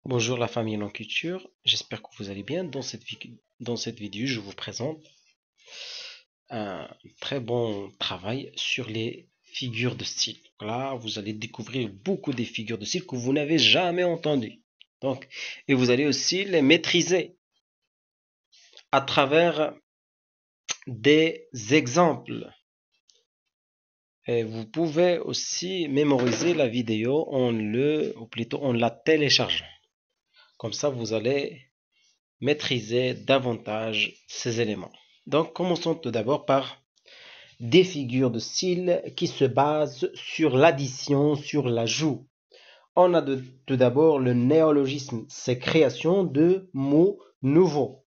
Bonjour la famille en culture, j'espère que vous allez bien. Dans cette vidéo, je vous présente un très bon travail sur les figures de style. Là, vous allez découvrir beaucoup des figures de style que vous n'avez jamais entendues. Donc, et vous allez aussi les maîtriser à travers des exemples. Et vous pouvez aussi mémoriser la vidéo ou plutôt en la téléchargeant. Comme ça, vous allez maîtriser davantage ces éléments. Donc, commençons tout d'abord par des figures de style qui se basent sur l'addition, sur l'ajout. On a tout d'abord le néologisme, c'est création de mots nouveaux.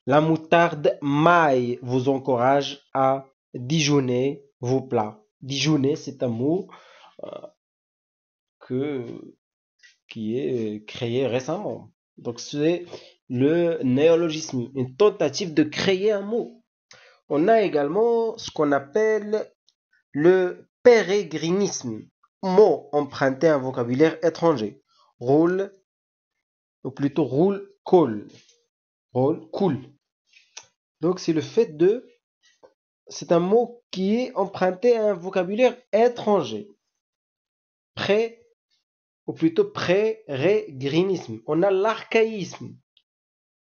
La moutarde maille vous encourage à dijonner vos plats. Dijonner, c'est un mot euh, que qui est créé récemment. Donc c'est le néologisme, une tentative de créer un mot. On a également ce qu'on appelle le pérégrinisme, mot emprunté à un vocabulaire étranger. Roule, ou plutôt roule, cool. Roule, cool. Donc c'est le fait de, c'est un mot qui est emprunté à un vocabulaire étranger. Pré, ou plutôt pré-régrinisme. On a l'archaïsme,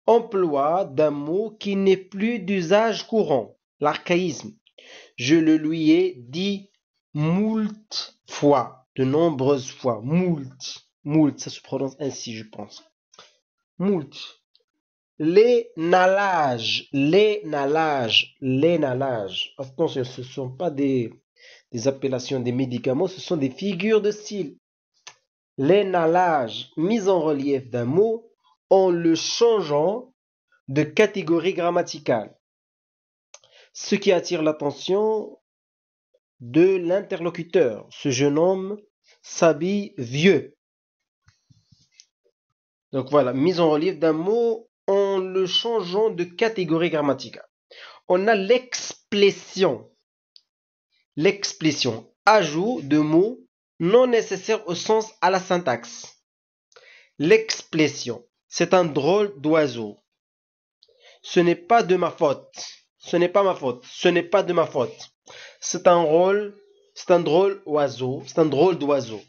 emploi d'un mot qui n'est plus d'usage courant, l'archaïsme. Je le lui ai dit moult fois, de nombreuses fois, moult, ça se prononce ainsi, je pense. Moult. L'énalage. Attention, ce ne sont pas des appellations des médicaments, ce sont des figures de style. L'énalage, mise en relief d'un mot en le changeant de catégorie grammaticale, ce qui attire l'attention de l'interlocuteur. Ce jeune homme s'habille vieux. Donc voilà, mise en relief d'un mot en le changeant de catégorie grammaticale. On a l'explétion. L'explétion, ajout de mots non nécessaires au sens à la syntaxe. L'explétion, c'est un drôle d'oiseau. Ce n'est pas de ma faute. Ce n'est pas ma faute. Ce n'est pas de ma faute. C'est un drôle oiseau. C'est un drôle d'oiseau.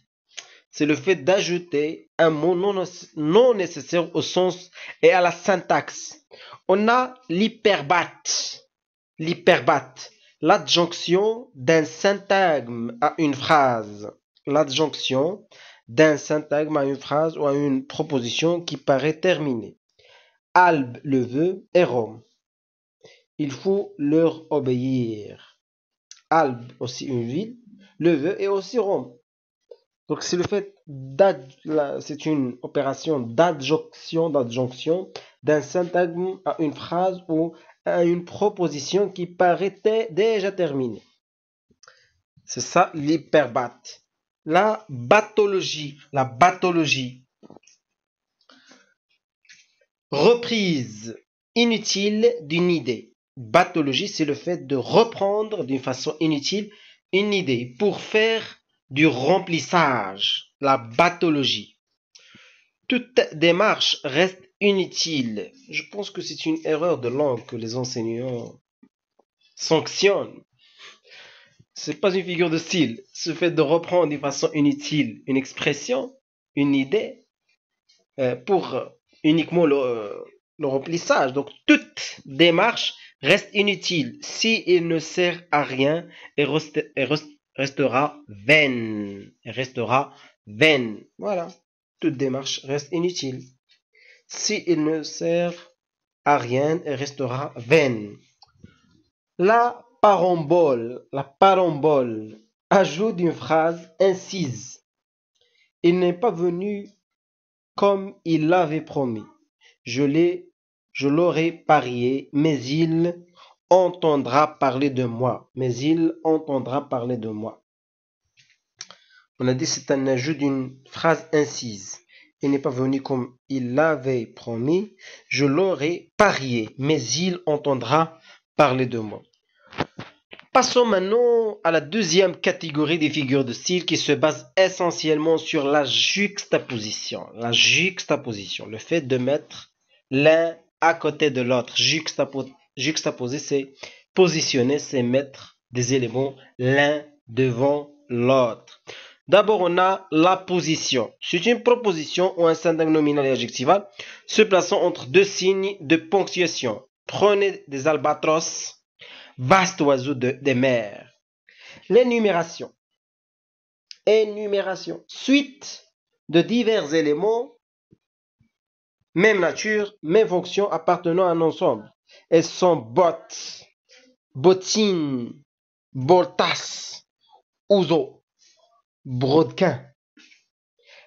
C'est le fait d'ajouter un mot non nécessaire au sens et à la syntaxe. On a l'hyperbate. L'hyperbate, l'adjonction d'un syntagme à une phrase. L'adjonction d'un syntagme à une phrase ou à une proposition qui paraît terminée. Albe le veut et Rome. Il faut leur obéir. Albe, aussi une ville, le veut et aussi Rome. Donc c'est le fait c'est une opération d'adjonction d'un syntagme à une phrase ou à une proposition qui paraît déjà terminée. C'est ça l'hyperbate. La bathologie. Reprise inutile d'une idée. Bathologie, c'est le fait de reprendre d'une façon inutile une idée pour faire du remplissage. La bathologie. Toute démarche reste inutile. Je pense que c'est une erreur de langue que les enseignants sanctionnent. C'est pas une figure de style. Ce fait de reprendre d'une façon inutile une expression, une idée, pour uniquement le remplissage. Donc toute démarche reste inutile si il ne sert à rien et restera vaine. Voilà. Toute démarche reste inutile si il ne sert à rien et restera vaine. La parambole, ajout d'une phrase incise. Il n'est pas venu comme il l'avait promis. Je l'aurais parié, mais il entendra parler de moi. On a dit c'est un ajout d'une phrase incise. Il n'est pas venu comme il l'avait promis. Je l'aurais parié, mais il entendra parler de moi. Passons maintenant à la deuxième catégorie des figures de style qui se base essentiellement sur la juxtaposition. La juxtaposition, le fait de mettre l'un à côté de l'autre. Juxtaposer, c'est positionner, c'est mettre des éléments l'un devant l'autre. D'abord, on a la position. C'est une proposition ou un syntagme nominal et adjectival se plaçant entre deux signes de ponctuation. Prenez des albatros, vaste oiseau des mers. L'énumération. Énumération. Suite de divers éléments, même nature, même fonction appartenant à un ensemble. Elles sont bottes, bottines, boltas, ouzo, brodequin.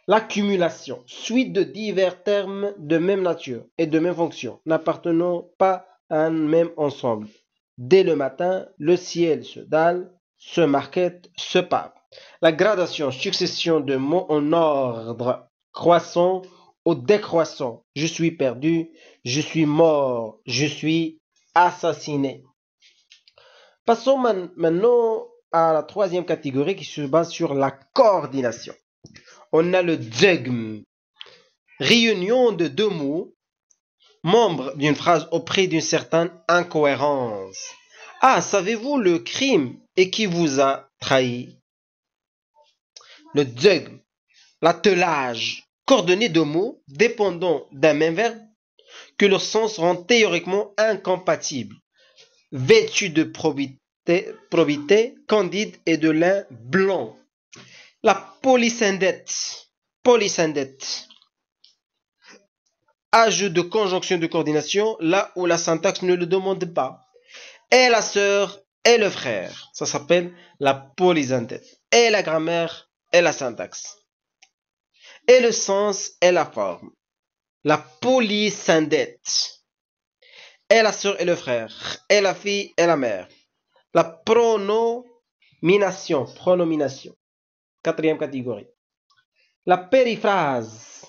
L'accumulation. Suite de divers termes de même nature et de même fonction n'appartenant pas à un même ensemble. Dès le matin, le ciel se dalle, se marquette, se pave. La gradation, succession de mots en ordre croissant ou décroissant. Je suis perdu, je suis mort, je suis assassiné. Passons maintenant à la troisième catégorie qui se base sur la coordination. On a le dzeugm, réunion de deux mots, membres d'une phrase auprès d'une certaine incohérence. Ah, savez-vous le crime et qui vous a trahi? Le dzeugm, l'attelage, coordonné de mots dépendant d'un même verbe que leur sens rend théoriquement incompatible, vêtu de probité, candide et de lin blanc. La polysyndète, ajout de conjonction de coordination là où la syntaxe ne le demande pas. Et la sœur et le frère, ça s'appelle la polysyndète. Et la grammaire et la syntaxe. Et le sens et la forme. La polysyndète. Et la sœur et le frère. Et la fille et la mère. La pronomination. Quatrième catégorie. La périphrase.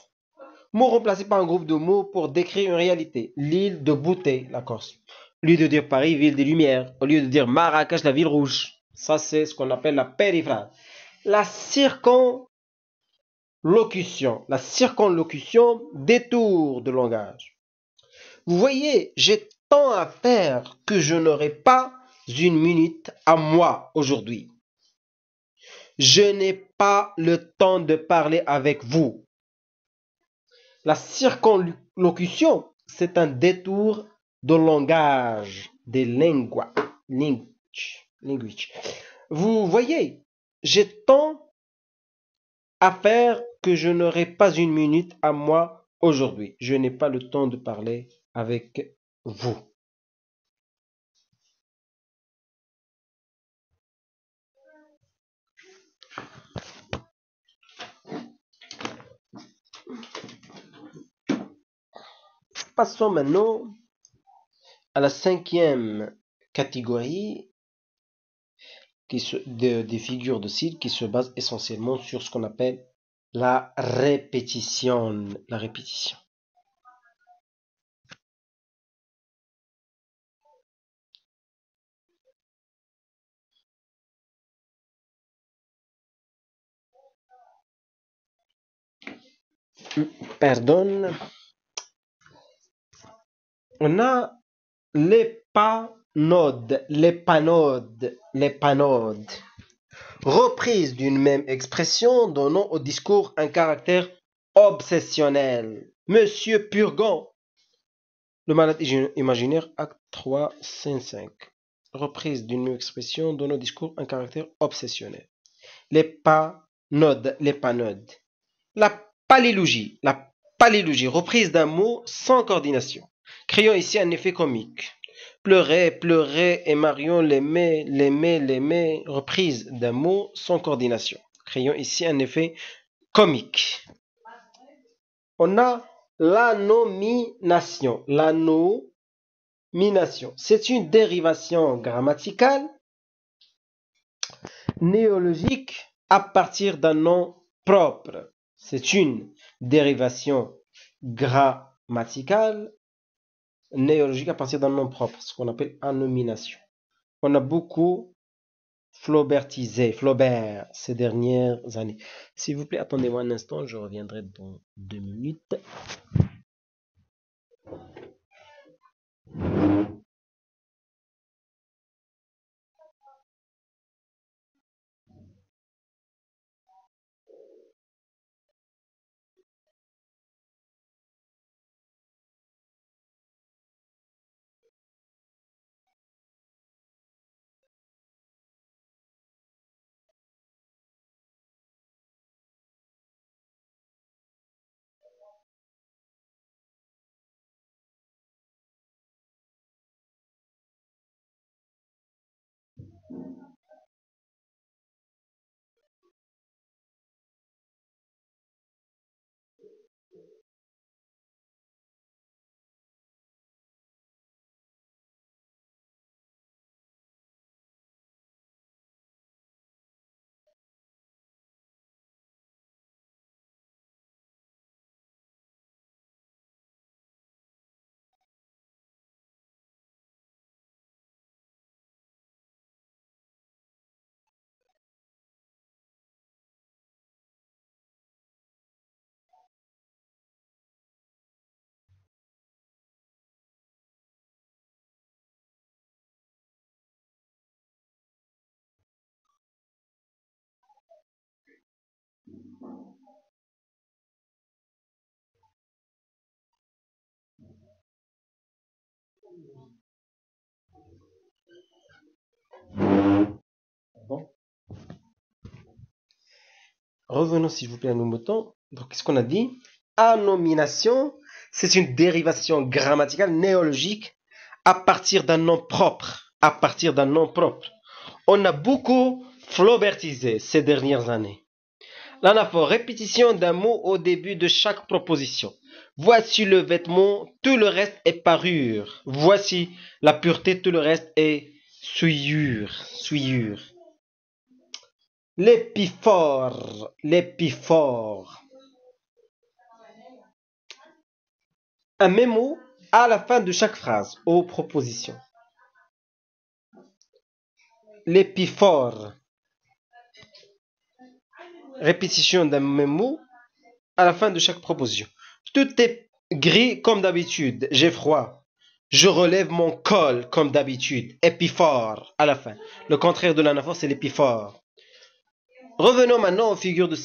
Mot remplacé par un groupe de mots pour décrire une réalité. L'île de Bouteille, la Corse. Au lieu de dire Paris, ville des Lumières. Au lieu de dire Marrakech, la ville rouge. Ça, c'est ce qu'on appelle la périphrase. La circonlocution, détour de langage. Vous voyez, j'ai tant à faire que je n'aurai pas une minute à moi aujourd'hui. Je n'ai pas le temps de parler avec vous. La circonlocution, c'est un détour de langage, des language. Vous voyez, j'ai tant à faire que je n'aurai pas une minute à moi aujourd'hui. Je n'ai pas le temps de parler avec vous. Passons maintenant à la cinquième catégorie des figures de style qui se base essentiellement sur ce qu'on appelle la répétition. La répétition. Pardon. On a l'épanode. Reprise d'une même expression donnant au discours un caractère obsessionnel. Monsieur Purgon. Le malade imaginaire, acte 3, scène 5. Reprise d'une même expression donnant au discours un caractère obsessionnel. L'épanode. La palélogie, reprise d'un mot sans coordination, créant ici un effet comique. Pleurer, et Marion l'aimait, reprise d'un mot sans coordination, créant ici un effet comique. On a l'annomination. C'est une dérivation grammaticale néologique à partir d'un nom propre. C'est une dérivation grammaticale néologique à partir d'un nom propre, ce qu'on appelle annomination. On a beaucoup Flaubertisé, Flaubert, ces dernières années. S'il vous plaît, attendez-moi un instant, je reviendrai dans 2 minutes. Bon. Revenons s'il vous plaît à nos moutons. Donc, qu'est-ce qu'on a dit? Annomination, c'est une dérivation grammaticale néologique à partir d'un nom propre. À partir d'un nom propre. On a beaucoup flaubertisé ces dernières années. L'anaphore, répétition d'un mot au début de chaque proposition. Voici le vêtement, tout le reste est parure. Voici la pureté, tout le reste est souillure. Souillure. L'épiphore, l'épiphore. Un mémo à la fin de chaque phrase ou proposition. L'épiphore. Répétition d'un mémo à la fin de chaque proposition. Tout est gris comme d'habitude. J'ai froid. Je relève mon col comme d'habitude. Épiphore à la fin. Le contraire de l'anaphore, c'est l'épiphore. Revenons maintenant aux figures de...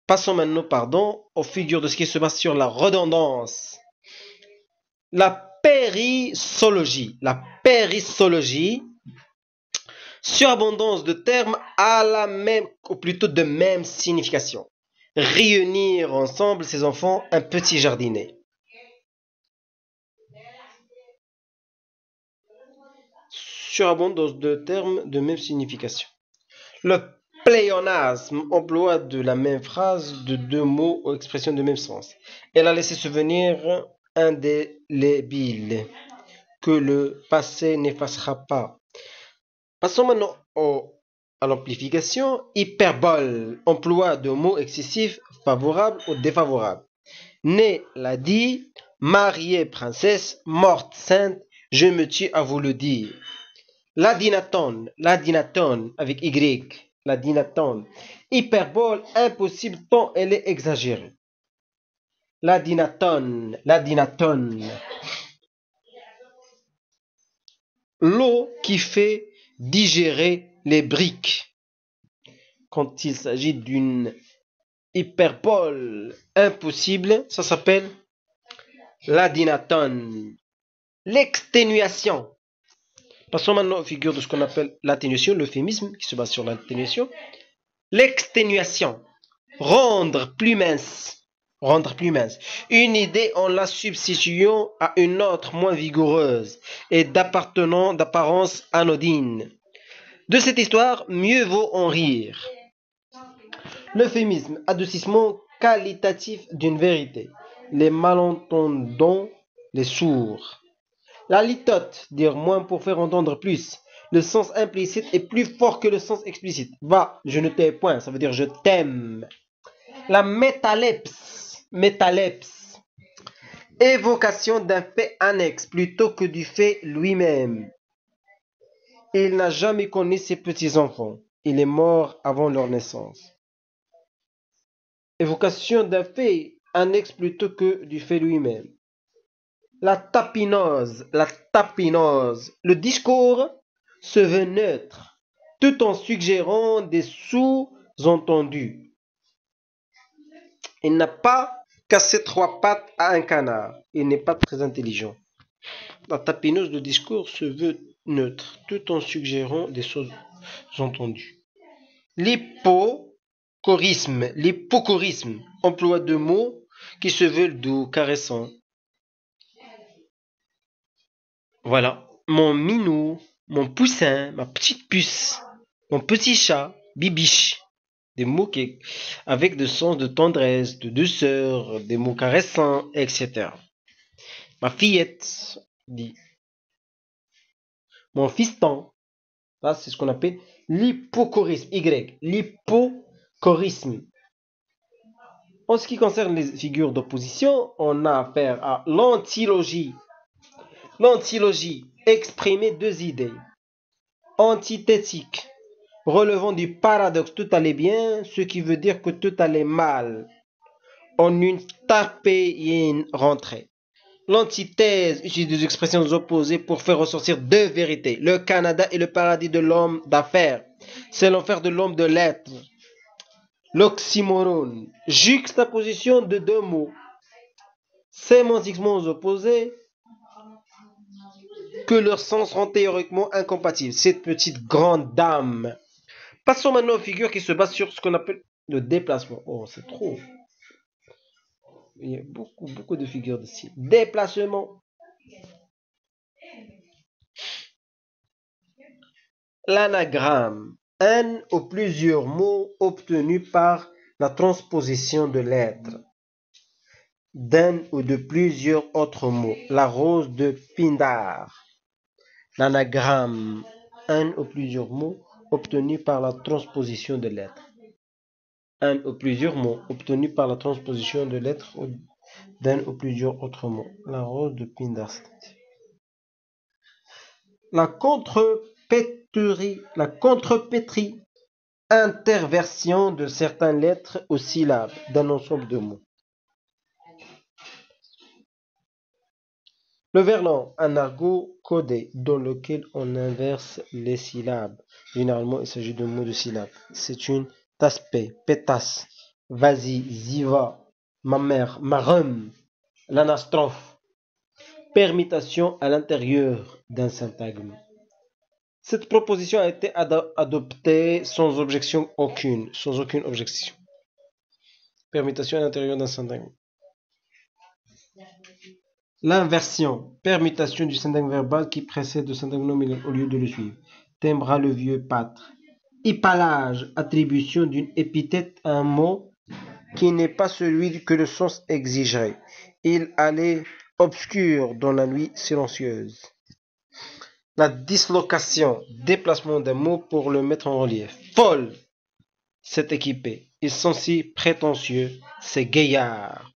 Passons maintenant, aux figures de ce qui se base sur la redondance. La périssologie. La périssologie. Surabondance de termes à la même, ou plutôt de même signification. Réunir ensemble ses enfants, un petit jardinet. Surabondance de termes de même signification. Le pléonasme, emploi de la même phrase de deux mots ou expressions de même sens. Elle a laissé souvenir indélébile que le passé n'effacera pas. Passons maintenant à l'amplification. Hyperbole, emploi de mots excessifs, favorables ou défavorables. Né l'a dit, mariée princesse, morte sainte, je me tue à vous le dire. L'adinatone avec Y, l'adinatone. Hyperbole, impossible tant elle est exagérée. L'adinatone. L'eau qui fait digérer les briques. Quand il s'agit d'une hyperbole impossible, ça s'appelle l'adinatone. L'exténuation. Passons maintenant aux figures de ce qu'on appelle l'atténuation, l'euphémisme qui se base sur l'atténuation. L'exténuation. Rendre plus mince. Une idée en la substituant à une autre moins vigoureuse et d'apparence anodine. De cette histoire, mieux vaut en rire. L'euphémisme, adoucissement qualitatif d'une vérité. Les malentendants, les sourds. La litote, dire moins pour faire entendre plus. Le sens implicite est plus fort que le sens explicite. Va, je ne t'ai point, ça veut dire je t'aime. La métalepse, évocation d'un fait annexe plutôt que du fait lui-même. Il n'a jamais connu ses petits-enfants. Il est mort avant leur naissance. Évocation d'un fait annexe plutôt que du fait lui-même. La tapinose. Le discours se veut neutre, tout en suggérant des sous-entendus. Il n'a pas cassé trois pattes à un canard. Il n'est pas très intelligent. La tapinose de discours se veut neutre, tout en suggérant des sous-entendus. L'hypocorisme, emploi de mots qui se veulent doux, caressants. Voilà, mon minou, mon poussin, ma petite puce, mon petit chat, bibiche. Des mots avec de sens de tendresse, de douceur, des mots caressants, etc. Ma fillette, dit. Mon fiston, là c'est ce qu'on appelle l'hypocorisme, l'hypocorisme. En ce qui concerne les figures d'opposition, on a affaire à l'antilogie. L'antilogie, exprimer deux idées. Antithétique, relevant du paradoxe tout allait bien, ce qui veut dire que tout allait mal. En une tapée et une rentrée. L'antithèse utilise des expressions opposées pour faire ressortir deux vérités. Le Canada est le paradis de l'homme d'affaires. C'est l'enfer de l'homme de lettres. L'oxymorone, juxtaposition de deux mots sémantiquement opposés que leurs sens sont théoriquement incompatibles. Cette petite grande dame. Passons maintenant aux figures qui se basent sur ce qu'on appelle le déplacement. Oh, c'est trop. Il y a beaucoup de figures de style. Déplacement. L'anagramme. Un ou plusieurs mots obtenus par la transposition de lettres d'un ou de plusieurs autres mots. La rose de Pindar. L'anagramme. Un ou plusieurs mots obtenus par la transposition de lettres. Un ou plusieurs mots obtenus par la transposition de lettres d'un ou plusieurs autres mots. La rose de Pindar. La contrepétrie, interversion de certaines lettres aux syllabes d'un ensemble de mots. Le verlan, un argot codé dans lequel on inverse les syllabes. Généralement, il s'agit de mots de syllabes. C'est une tasse-paix, pétasse, vas-y, ziva, ma mère, marum, l'anastrophe. Permutation à l'intérieur d'un syntagme. Cette proposition a été adoptée sans aucune objection. Permutation à l'intérieur d'un syntagme. L'inversion, permutation du syntagme verbal qui précède le syntagme nominal au lieu de le suivre. Timbra le vieux pâtre. Hypalage, attribution d'une épithète à un mot qui n'est pas celui que le sens exigerait. Il allait obscur dans la nuit silencieuse. La dislocation, déplacement d'un mot pour le mettre en relief. Folle, c'est équipé. Ils sont si prétentieux, c'est gaillard.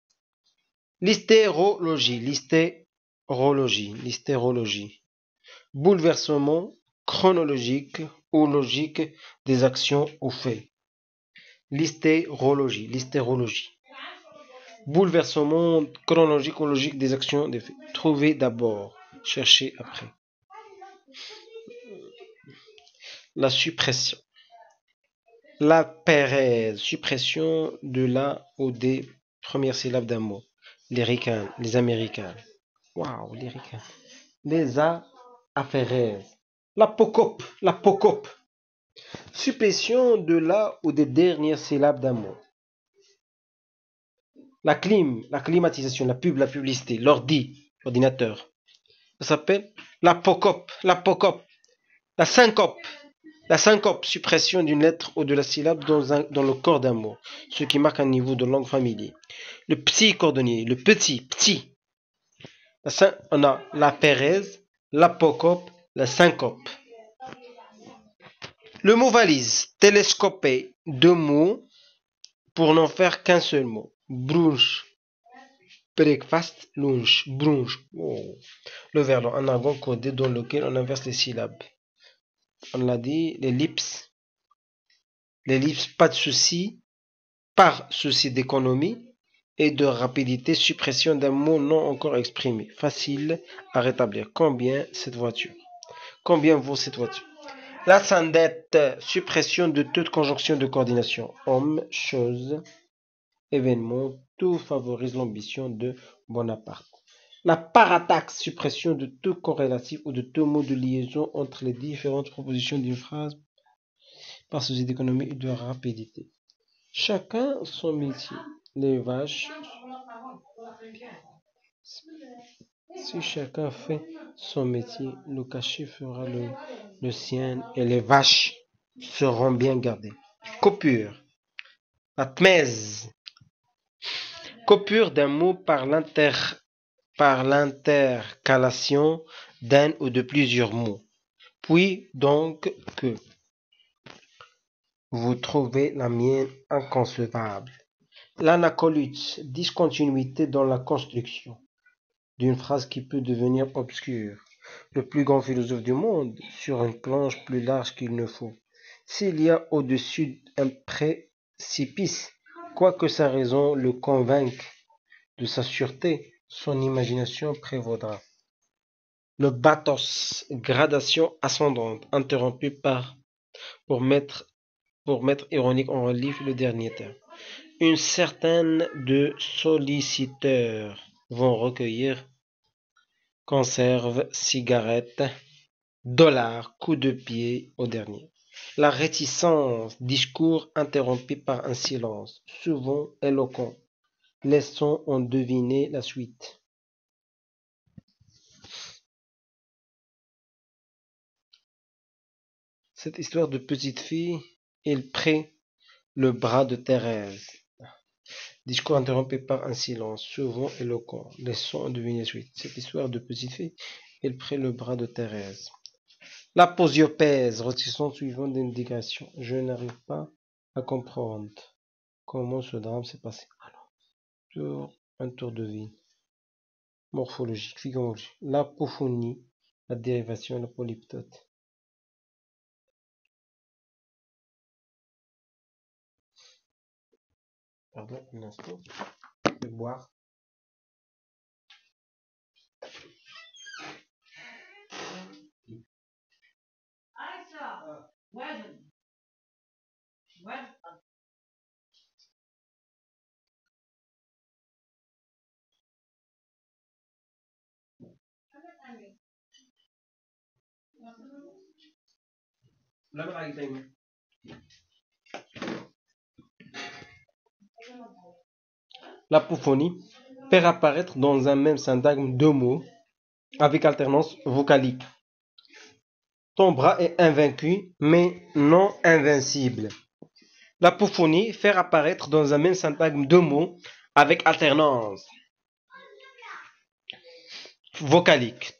L'hystérologie. Bouleversement chronologique ou logique des actions ou faits. L'hystérologie. Bouleversement chronologique ou logique des actions des faits. Trouvez d'abord, cherchez après. La suppression. La pérèse, suppression de la ou des premières syllabes d'un mot. Les ricains, les américains. Waouh, les ricains. Les aphérèses. L'apocope. Suppression de la ou des dernières syllabes d'un mot. La climatisation, la publicité, l'ordinateur. Ça s'appelle l'apocope. La syncope, suppression d'une lettre ou de la syllabe dans le corps d'un mot, ce qui marque un niveau de langue familier. Le petit cordonnier, le petit. On a la pérèse, l'apocope, la syncope. Le mot valise, télescopé, deux mots pour n'en faire qu'un seul mot. Brunch, breakfast, lunch, brunch. Oh. Le verlan, un argot codé dans lequel on inverse les syllabes. On l'a dit, l'ellipse, les livres pas de souci, par souci d'économie et de rapidité, suppression d'un mot non encore exprimé, facile à rétablir. Combien cette voiture? Combien vaut cette voiture? La syndette, suppression de toute conjonction de coordination. Homme, chose, événement, tout favorise l'ambition de Bonaparte. La parataxe, suppression de tout corrélatif ou de tout mot de liaison entre les différentes propositions d'une phrase par souci d'économie et de rapidité. Chacun son métier. Les vaches. Si chacun fait son métier, le cachet fera le sien et les vaches seront bien gardées. Coupure. La tmèse. Coupure d'un mot par l'intercalation d'un ou de plusieurs mots. Puis donc que vous trouvez la mienne inconcevable. L'anacolute, discontinuité dans la construction d'une phrase qui peut devenir obscure. Le plus grand philosophe du monde, sur une planche plus large qu'il ne faut. S'il y a au-dessus un précipice, quoique sa raison le convainque de sa sûreté, son imagination prévaudra. Le bathos, gradation ascendante, interrompue pour mettre ironique en relief le dernier terme. Une certaine de solliciteurs vont recueillir conserves, cigarettes, dollars, coups de pied au dernier. La réticence, discours interrompu par un silence, souvent éloquent. Laissons en deviner la suite. Cette histoire de petite fille, il prit le bras de Thérèse. Discours interrompu par un silence, souvent éloquent. Laissons en deviner la suite. Cette histoire de petite fille, il prit le bras de Thérèse. La posiopèse, retissant suivant d'indication. Je n'arrive pas à comprendre comment ce drame s'est passé. Alors, un tour de vie. Morphologique, figurologique. L'apophonie, la dérivation, la polyptote. Pardon, un instant. Je vais boire. L'apophonie faire apparaître dans un même syntagme deux mots avec alternance vocalique. Ton bras est invaincu, mais non invincible. L'apophonie faire apparaître dans un même syntagme deux mots avec alternance vocalique.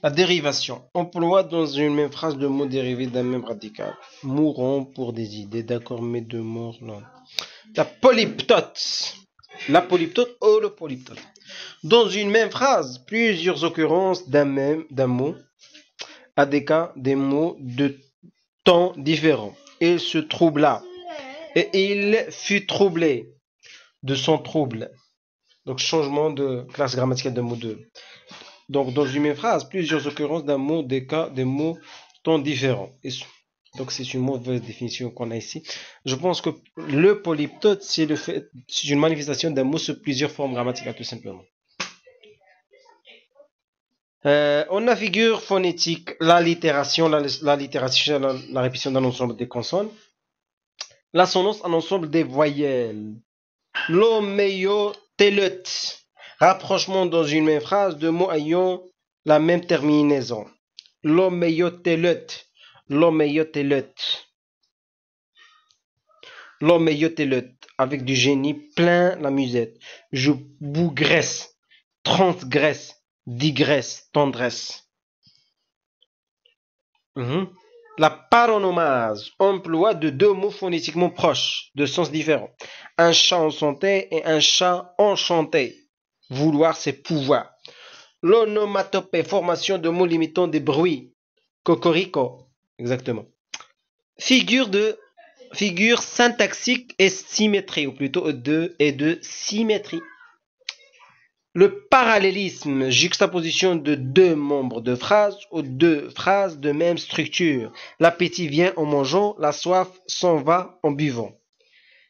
La dérivation emploie dans une même phrase deux mots dérivés d'un même radical. Mourons pour des idées, d'accord, mais de mort, non. La polyptote. La polyptote ou le polyptote. Dans une même phrase, plusieurs occurrences d'un mot à des cas des mots de temps différents. Il se troubla et il fut troublé de son trouble. Donc changement de classe grammaticale d'un mot de. Donc dans une même phrase, plusieurs occurrences d'un mot, des cas, des mots temps différents. Donc c'est une mauvaise définition qu'on a ici. Je pense que le polyptote, c'est une manifestation d'un mot sur plusieurs formes grammaticales tout simplement. On a figure phonétique, l'allitération, la répétition d'un ensemble des consonnes. L'assonance, un ensemble des voyelles. L'homéotélote, rapprochement dans une même phrase de mots ayant la même terminaison. L'homéotélote, l'homéotélote. L'homéotélote, avec du génie plein la musette. Je bougresse, transgresse, digresse, tendresse. La paronomase, emploi de deux mots phonétiquement proches, de sens différents. Un chat enchanté et un chat enchanté. Vouloir, c'est pouvoir. L'onomatopée, formation de mots limitant des bruits. Cocorico, Exactement. Figure syntaxique et symétrie, ou plutôt de symétrie. Le parallélisme, juxtaposition de deux membres de phrase ou deux phrases de même structure. L'appétit vient en mangeant, la soif s'en va en buvant.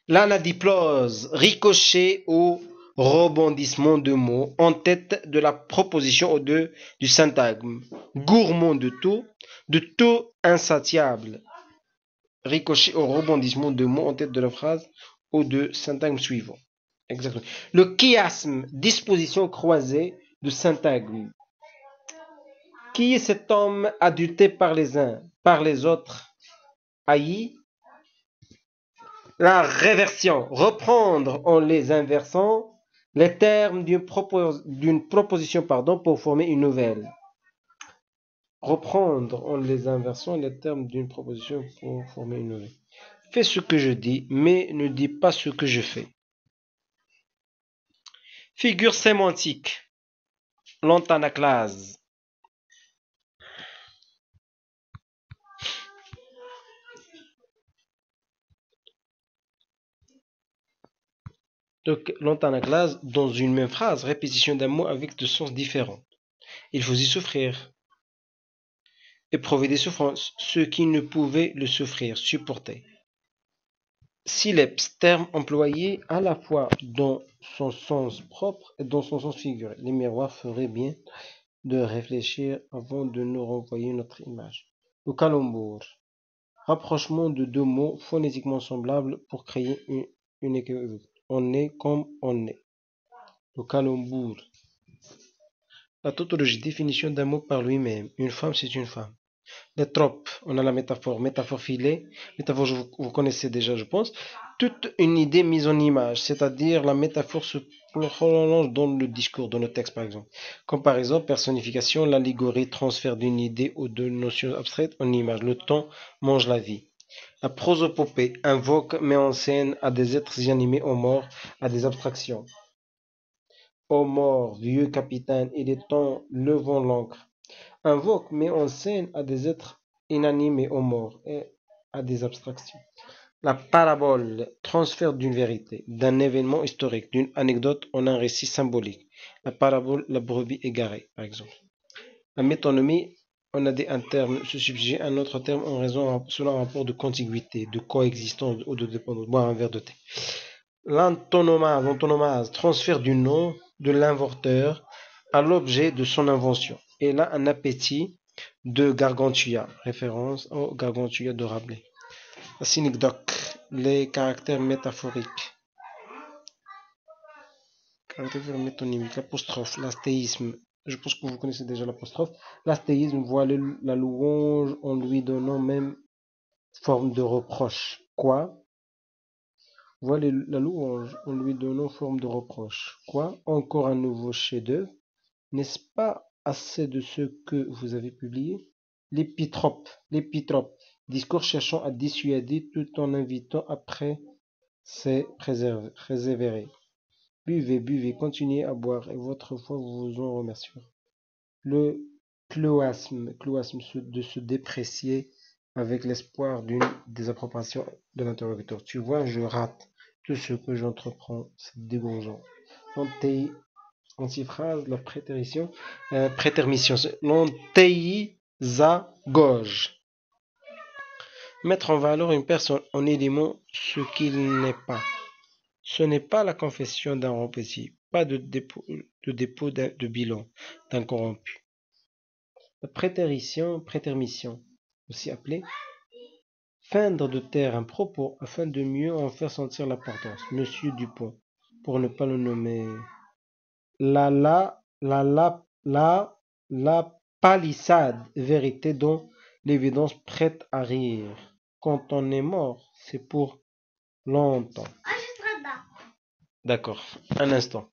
L'anadiplose, ricochet ou rebondissement de mots en tête de la proposition ou du syntagme. Gourmand de tout insatiable. Ricochet ou rebondissement de mots en tête de la phrase ou de syntagme suivant. Exactement. Le chiasme, disposition croisée de syntagme. Qui est cet homme adulté par les uns, par les autres, haï? La réversion, reprendre en les inversant les termes d'une proposition pour former une nouvelle. Reprendre en les inversant les termes d'une proposition pour former une nouvelle. Fais ce que je dis, mais ne dis pas ce que je fais. Figure sémantique. L'antanaclase. Donc, l'antanaclase, dans une même phrase, répétition d'un mot avec deux sens différents. Il faut y souffrir. Éprouver des souffrances, ceux qui ne pouvaient le souffrir, supporter. Syllabes, terme employé à la fois dans son sens propre et dans son sens figuré. Les miroirs feraient bien de réfléchir avant de nous renvoyer notre image. Le calembour, rapprochement de deux mots phonétiquement semblables pour créer une équivoque. On est comme on est. Le calembour. La tautologie, définition d'un mot par lui-même. Une femme, c'est une femme. Les tropes, on a la métaphore filet. Métaphore, vous connaissez déjà, je pense. Toute une idée mise en image, c'est-à-dire la métaphore se prolonge dans le discours, dans le texte par exemple. Comme par exemple, personnification, l'allégorie, transfert d'une idée ou de notions abstraites en image. Le temps mange la vie. La prosopopée invoque, met en scène à des êtres inanimés aux morts, à des abstractions. Ô mort, vieux capitaine, il est temps, levons l'ancre. Invoque, met en scène à des êtres inanimés aux morts et à des abstractions. La parabole, transfert d'une vérité, d'un événement historique, d'une anecdote en un récit symbolique. La parabole, la brebis égarée, par exemple. La métonymie, on a un terme se subjuguer à un autre terme en raison selon un rapport de contiguïté, de coexistence ou de dépendance. Boire un verre de thé. L'antonomase, transfert du nom de l'inventeur à l'objet de son invention. Et là, un appétit de Gargantua, référence au Gargantua de Rabelais. La synecdoque, les caractères métaphoriques. Caractères métonymiques, l'apostrophe, l'astéisme. Je pense que vous connaissez déjà l'apostrophe. L'astéisme voit la louange en lui donnant même forme de reproche. Quoi? Voit la louange en lui donnant forme de reproche. Quoi? Encore un nouveau chef-d'œuvre? N'est-ce pas assez de ce que vous avez publié? L'épitrope, discours cherchant à dissuader tout en invitant après c'est préserver. Buvez, buvez, continuez à boire et votre foi vous en remerciera. Le cloasme de se déprécier avec l'espoir d'une désapprobation de l'interlocuteur. Tu vois, je rate tout ce que j'entreprends, c'est dégongeant. Antiphrase, la prétermission, l'antéisagoge. Mettre en valeur une personne en élément ce qu'il n'est pas. Ce n'est pas la confession d'un repenti, pas de dépôt de bilan d'un corrompu. La prétermission, aussi appelée feindre de taire un propos afin de mieux en faire sentir l'importance. Monsieur Dupont, pour ne pas le nommer. La palissade, vérité dont l'évidence prête à rire. Quand on est mort, c'est pour longtemps. D'accord, un instant.